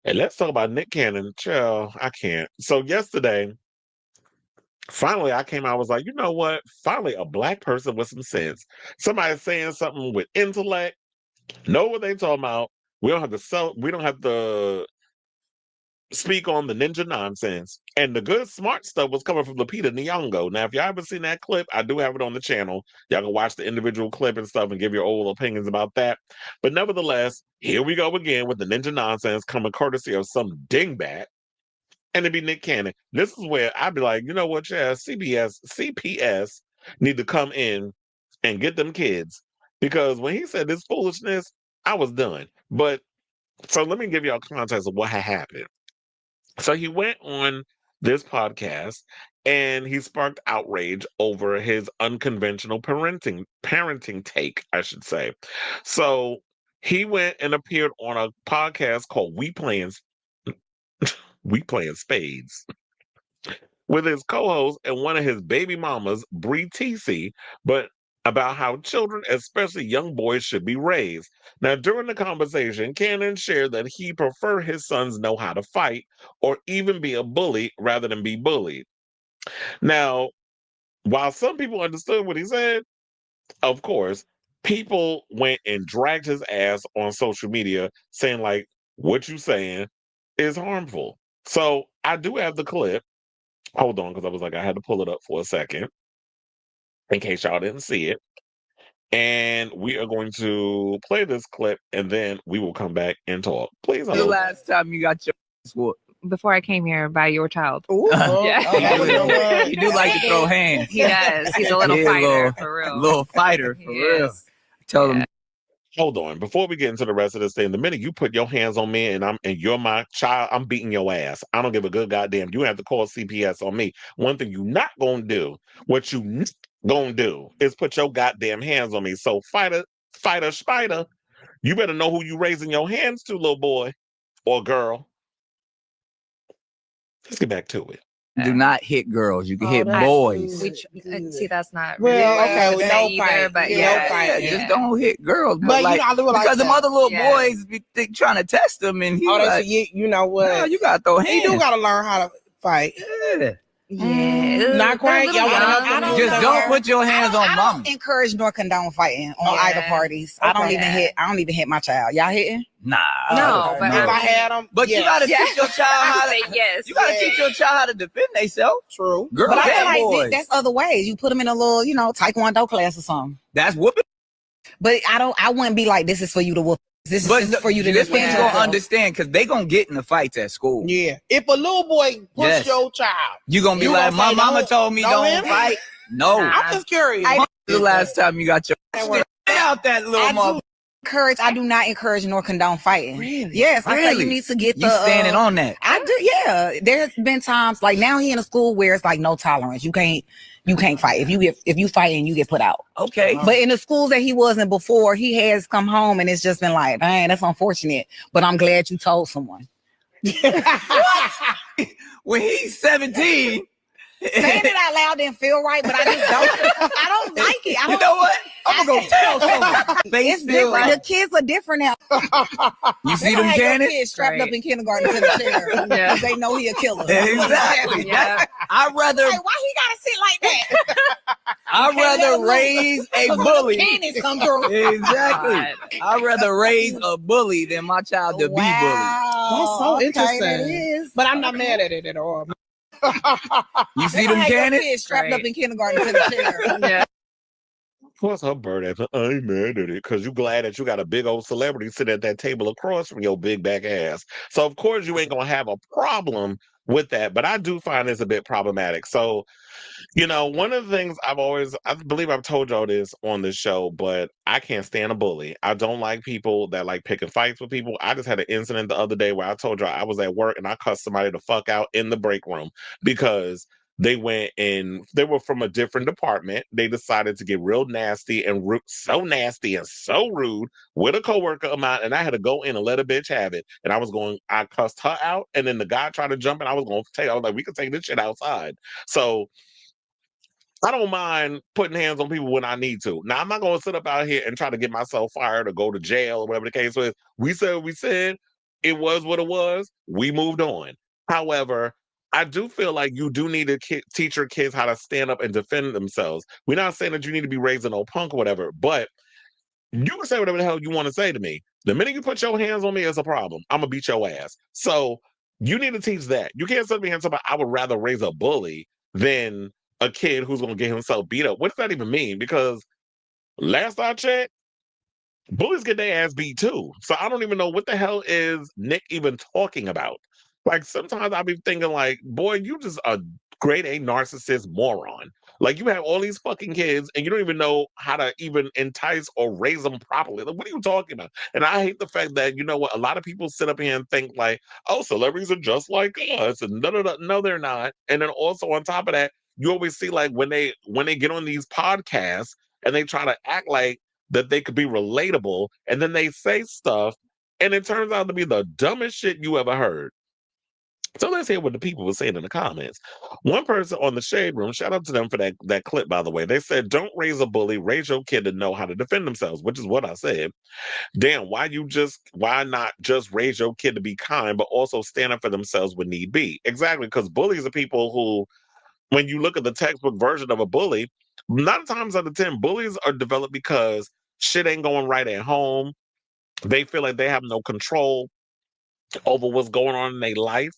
And let's talk about Nick Cannon. Chill, I can't. So yesterday, finally, I came out. I was like, you know what? Finally, a black person with some sense. Somebody saying something with intellect. Know what they talking about. We don't have to sell. We don't have to speak on the ninja nonsense. And the good, smart stuff was coming from Lupita Nyong'o. Now, if y'all haven't seen that clip, I do have it on the channel. Y'all can watch the individual clip and stuff and give your old opinions about that. But nevertheless, here we go again with the ninja nonsense coming courtesy of some dingbat. And it'd be Nick Cannon. This is where I'd be like, you know what, yeah, CPS need to come in and get them kids. Because when he said this foolishness, I was done. But so let me give y'all context of what had happened. So he went on this podcast and he sparked outrage over his unconventional parenting take, I should say. So he went and appeared on a podcast called We Playing Spades with his co-host and one of his baby mamas, Bree TC, but about how children, especially young boys, should be raised. Now, during the conversation, Cannon shared that he preferred his sons know how to fight or even be a bully rather than be bullied. Now, while some people understood what he said, of course, people went and dragged his ass on social media saying, like, what you saying is harmful. So I do have the clip. Hold on, because I was like, I had to pull it up for a second in case y'all didn't see it. And we are going to play this clip and then we will come back and talk. Please. The last time you got your whooped? Before I came here by your child. Ooh, Yeah. He do like to throw hands. He does. He's a little fighter, for real. Little fighter, for real. Tell him. Hold on. Before we get into the rest of this thing, the minute you put your hands on me and you're my child, I'm beating your ass. I don't give a good goddamn. You have to call CPS on me. One thing you not gonna do, what you not gonna do, is put your goddamn hands on me. So fighter, spider, you better know who you raising your hands to, little boy or girl. Let's get back to it. Do not hit girls. You can hit boys. Which, see, that's not well, really okay, no either, but yeah. Just don't hit girls. But like, you know, like because them other little boys be trying to test them, and he like, you know what? No, you gotta throw hands. He do gotta learn how to fight. Yeah. Not quite. Just don't put your hands on mom. I don't encourage nor condone fighting on either parties. Okay. I don't even hit my child. Y'all hitting? Nah. No, but if I had them, but you gotta teach your child how to. Yes. You gotta teach your child how to defend themselves. True. Girl, but I feel like boys. that's other ways. You put them in a little, taekwondo class or something. That's whooping. But I wouldn't be like, this is for you to whoop. This is just for you to this defend what you gonna understand, because they gonna get in the fights at school. Yeah. If a little boy push your child, you gonna be like, my mama told me don't fight. No. I'm just curious. The last time you got your out that little mother. I do not encourage nor condone fighting. Really? Yes, I say you need to get you standing on that. I do, yeah. There's been times like now he in a school where it's like no tolerance. You can't fight. If you fight and you get put out. Okay. But in the schools that he was in before, he has come home and it's just been like, dang, that's unfortunate. But I'm glad you told someone. When he's 17. Saying it out loud didn't feel right, but I just don't. I don't like it. You know what? I'm gonna go tell someone. It's different. The kids are different now. You see them cannons? Kids strapped up in kindergarten to the chair. Yeah. They know he a killer. Exactly. Yeah. I'd rather. Like, why he gotta sit like that? I'd rather raise a bully. Cannons come through. Exactly. I'd rather raise a bully than my child to be bullied. That's so interesting. That is. But I'm not mad at it at all. You see them cannons? Kids strapped up in kindergarten to the chair. Yeah. Of course, her bird ass. I ain't mad at it because you glad that you got a big old celebrity sitting at that table across from your big back ass. So of course you ain't gonna have a problem with that. But I do find this a bit problematic. So, one of the things I believe I've told y'all this on this show, but I can't stand a bully. I don't like people that like picking fights with people. I just had an incident the other day where I told y'all I was at work and I cussed somebody the fuck out in the break room because they went and they were from a different department. They decided to get real nasty and so nasty and so rude with a coworker of mine. And I had to go in and let a bitch have it. And I cussed her out. And then the guy tried to jump in. I was like, we can take this shit outside. So I don't mind putting hands on people when I need to. Now, I'm not going to sit up out here and try to get myself fired or go to jail or whatever the case was. We said what we said. it was what it was. We moved on. However, I do feel like you do need to teach your kids how to stand up and defend themselves. We're not saying that you need to be raised an old punk or whatever, but you can say whatever the hell you want to say to me. The minute you put your hands on me, it's a problem. I'm gonna beat your ass. So you need to teach that. You can't sit me here and say, I would rather raise a bully than a kid who's gonna get himself beat up. What does that even mean? Because last I checked, bullies get their ass beat too. So I don't even know what the hell is Nick even talking about. Like sometimes I be thinking like, boy, you just a grade A narcissist moron. Like you have all these fucking kids and you don't even know how to even entice or raise them properly. Like, what are you talking about? And I hate the fact that, you know what, a lot of people sit up here and think like, oh, celebrities are just like us. And no, they're not. And then also on top of that, you always see like when they get on these podcasts and they try to act like that they could be relatable, and then they say stuff, and it turns out to be the dumbest shit you ever heard. So let's hear what the people were saying in the comments. One person on the Shade Room, shout out to them for that clip, by the way. They said, don't raise a bully, raise your kid to know how to defend themselves, which is what I said. Damn, why not just raise your kid to be kind, but also stand up for themselves when need be? Exactly, because bullies are people who, when you look at the textbook version of a bully, 9 times out of 10, bullies are developed because shit ain't going right at home. They feel like they have no control over what's going on in their life.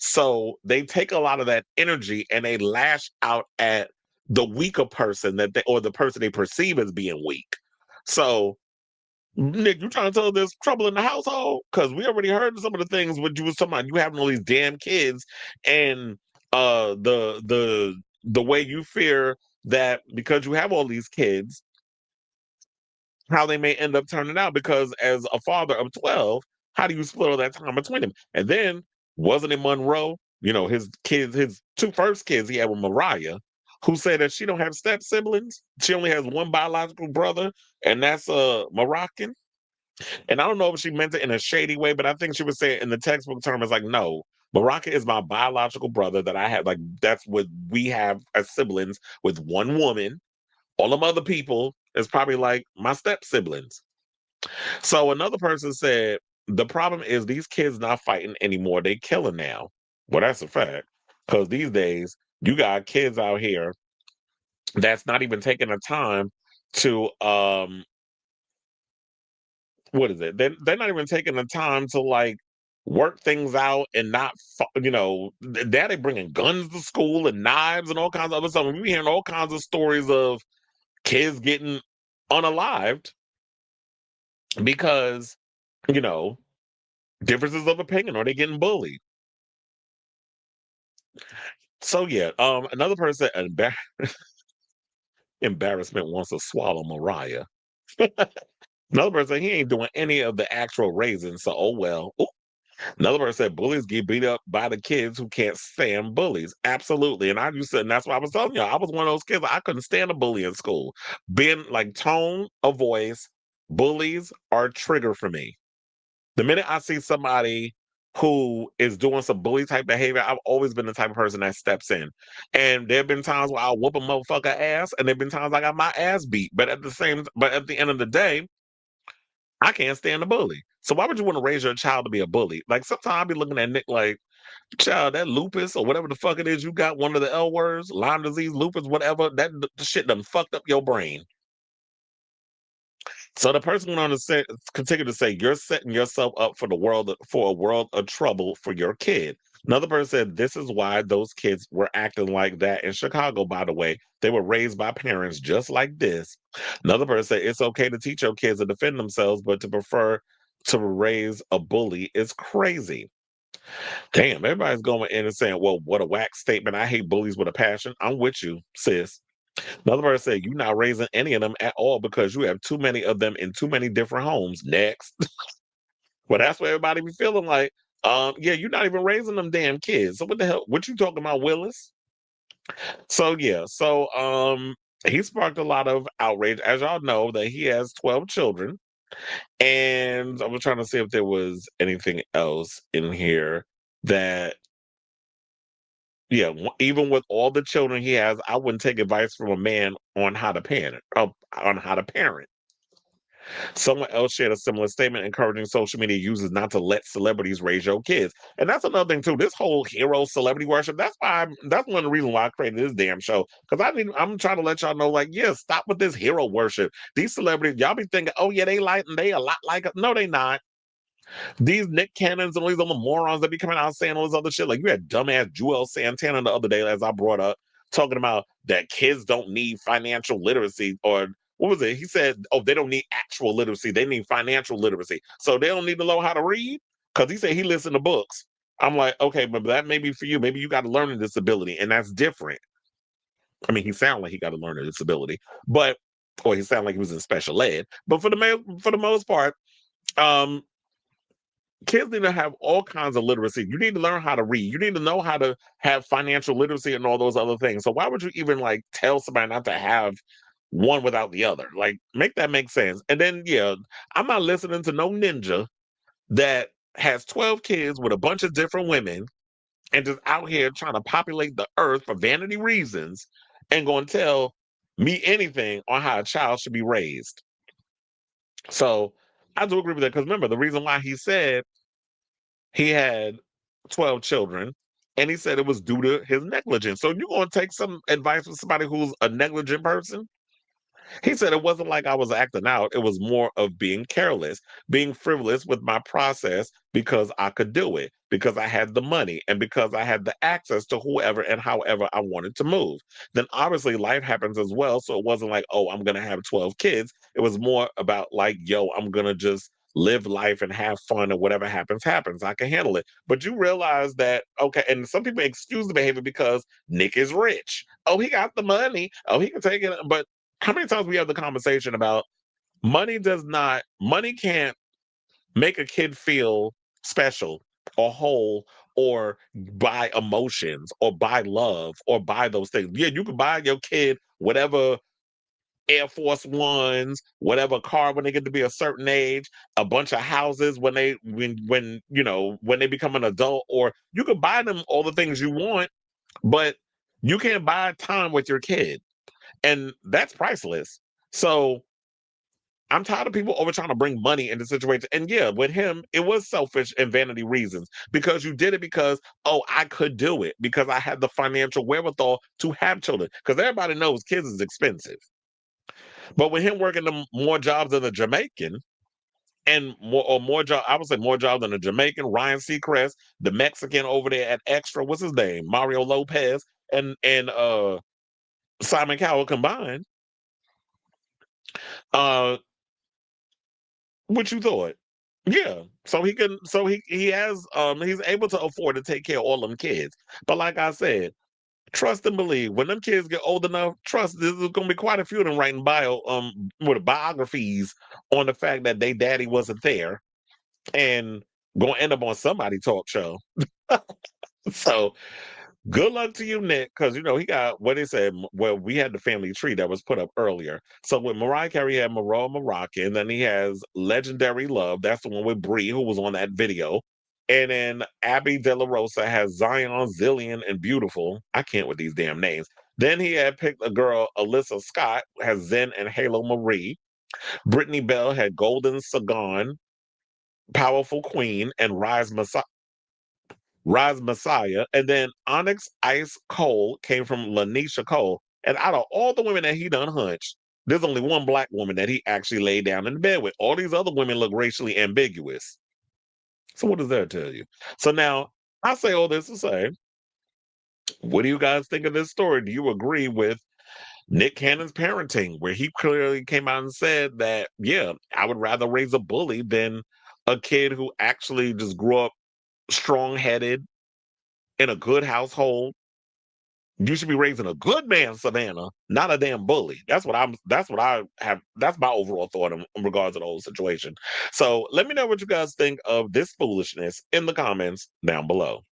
So they take a lot of that energy and they lash out at the weaker person or the person they perceive as being weak. So, Nick, you trying to tell there's trouble in the household? Because we already heard some of the things what you was talking about. You having all these damn kids, and the way you fear that because you have all these kids, how they may end up turning out. Because as a father of 12, how do you split all that time between them? And then wasn't it Monroe? You know, his kids, his two first kids he had with Mariah, who said that she don't have step siblings. She only has one biological brother, and that's Moroccan. And I don't know if she meant it in a shady way, but I think she was saying in the textbook term, it's like, no, Baraka is my biological brother that I have. Like, that's what we have as siblings with one woman. All them other people is probably like my step siblings. So another person said, the problem is these kids not fighting anymore. They killing now. Well, that's a fact. Because these days, you got kids out here that's not even taking the time to what is it? They're not even taking the time to like work things out and not, daddy bringing guns to school and knives and all kinds of other stuff. We hearing all kinds of stories of kids getting unalived because, you know, differences of opinion or they getting bullied. So yeah, another person embarrassment wants to swallow Mariah. Another person, he ain't doing any of the actual raising, so oh well. Ooh. Another person said bullies get beat up by the kids who can't stand bullies. Absolutely. And I used to, and that's why I was telling y'all, I was one of those kids, I couldn't stand a bully in school. Being like tone of voice, bullies are a trigger for me. The minute I see somebody who is doing some bully type behavior, I've always been the type of person that steps in. And there have been times where I'll whoop a motherfucker ass, and there have been times I got my ass beat. But at the end of the day, I can't stand a bully. So why would you want to raise your child to be a bully? Like sometimes I'll be looking at Nick like, child, that lupus or whatever the fuck it is you got, one of the L words, Lyme disease, lupus, whatever, that the shit done fucked up your brain. So the person went on to say, continue to say, you're setting yourself up for a world of trouble for your kid. Another person said, this is why those kids were acting like that in Chicago, by the way. They were raised by parents just like this. Another person said, it's okay to teach your kids to defend themselves, but to prefer to raise a bully is crazy. Damn, everybody's going in and saying, well, what a whack statement. I hate bullies with a passion. I'm with you, sis. Another person said, you're not raising any of them at all because you have too many of them in too many different homes. Next. Well, that's what everybody be feeling like. Yeah, you're not even raising them damn kids. So what the hell? What you talking about, Willis? So yeah, he sparked a lot of outrage. As y'all know, that he has 12 children. And I was trying to see if there was anything else in here that even with all the children he has, I wouldn't take advice from a man on how to parent. On how to parent. Someone else shared a similar statement encouraging social media users not to let celebrities raise your kids. And that's another thing too. This whole hero celebrity worship. That's one of the reasons why I created this damn show. Because I'm trying to let y'all know, like, yeah, stop with this hero worship. These celebrities, y'all be thinking, oh yeah, they a lot like us. No, they not. These Nick Cannons and all these other morons that be coming out saying all this other shit. Like you had dumbass Joel Santana the other day, as I brought up, talking about that kids don't need financial literacy, or what was it? He said, oh, they don't need actual literacy. They need financial literacy. So they don't need to know how to read? Because he said he listened to books. I'm like, okay, but that may be for you. Maybe you got a learning disability, and that's different. I mean, he sounded like he got a learning disability, but or he sounded like he was in special ed. But for the most part, um, kids need to have all kinds of literacy. You need to learn how to read. You need to know how to have financial literacy and all those other things. So why would you even like tell somebody not to have one without the other? Like make that make sense. And then yeah, I'm not listening to no ninja that has 12 kids with a bunch of different women and just out here trying to populate the earth for vanity reasons and going to tell me anything on how a child should be raised. So I do agree with that because remember the reason why he said he had 12 children, and he said it was due to his negligence. So you're going to take some advice from somebody who's a negligent person? He said it wasn't like I was acting out. It was more of being careless, being frivolous with my process because I could do it, because I had the money, and because I had the access to whoever and however I wanted to move. Then obviously life happens as well. So it wasn't like, oh, I'm going to have 12 kids. It was more about like, yo, I'm going to just live life and have fun and whatever happens, happens. I can handle it. But you realize that, okay, and some people excuse the behavior because Nick is rich. Oh, he got the money. Oh, he can take it. But how many times we have the conversation about money can't make a kid feel special or whole or buy emotions or buy love or buy those things. Yeah, you can buy your kid whatever Air Force Ones, whatever car when they get to be a certain age, a bunch of houses when they become an adult, or you can buy them all the things you want, but you can't buy time with your kid. And that's priceless. So I'm tired of people over trying to bring money into situations. And yeah, with him, it was selfish and vanity reasons because you did it because, oh, I could do it because I had the financial wherewithal to have children. Because everybody knows kids is expensive. But with him working more jobs than a Jamaican, and more job, I would say more jobs than a Jamaican, Ryan Seacrest, the Mexican over there at Extra, what's his name? Mario Lopez and Simon Cowell combined. Uh what you thought? Yeah. He's able to afford to take care of all them kids. But like I said, trust and believe. When them kids get old enough, trust there's gonna be quite a few of them writing with biographies on the fact that they daddy wasn't there and gonna end up on somebody talk show. So good luck to you, Nick, because he got what they said. Well, we had the family tree that was put up earlier. So with Mariah Carey, he had Maroa Moroccan, then he has Legendary Love. That's the one with Brie, who was on that video. And then Abby De La Rosa has Zion, Zillion, and Beautiful. I can't with these damn names. Then he had picked a girl, Alyssa Scott, has Zen and Halo Marie. Brittany Bell had Golden Sagan, Powerful Queen, and Rise Messiah, and then Onyx Ice Cole came from Lanisha Cole. And out of all the women that he done hunched, there's only one black woman that he actually laid down in bed with. All these other women look racially ambiguous. So what does that tell you? So now I say all this to say, what do you guys think of this story? Do you agree with Nick Cannon's parenting, where he clearly came out and said that, yeah, I would rather raise a bully than a kid who actually just grew up strong-headed in a good household? You should be raising a good man, Savannah, not a damn bully. That's what I have. That's my overall thought in regards to the whole situation. So let me know what you guys think of this foolishness in the comments down below.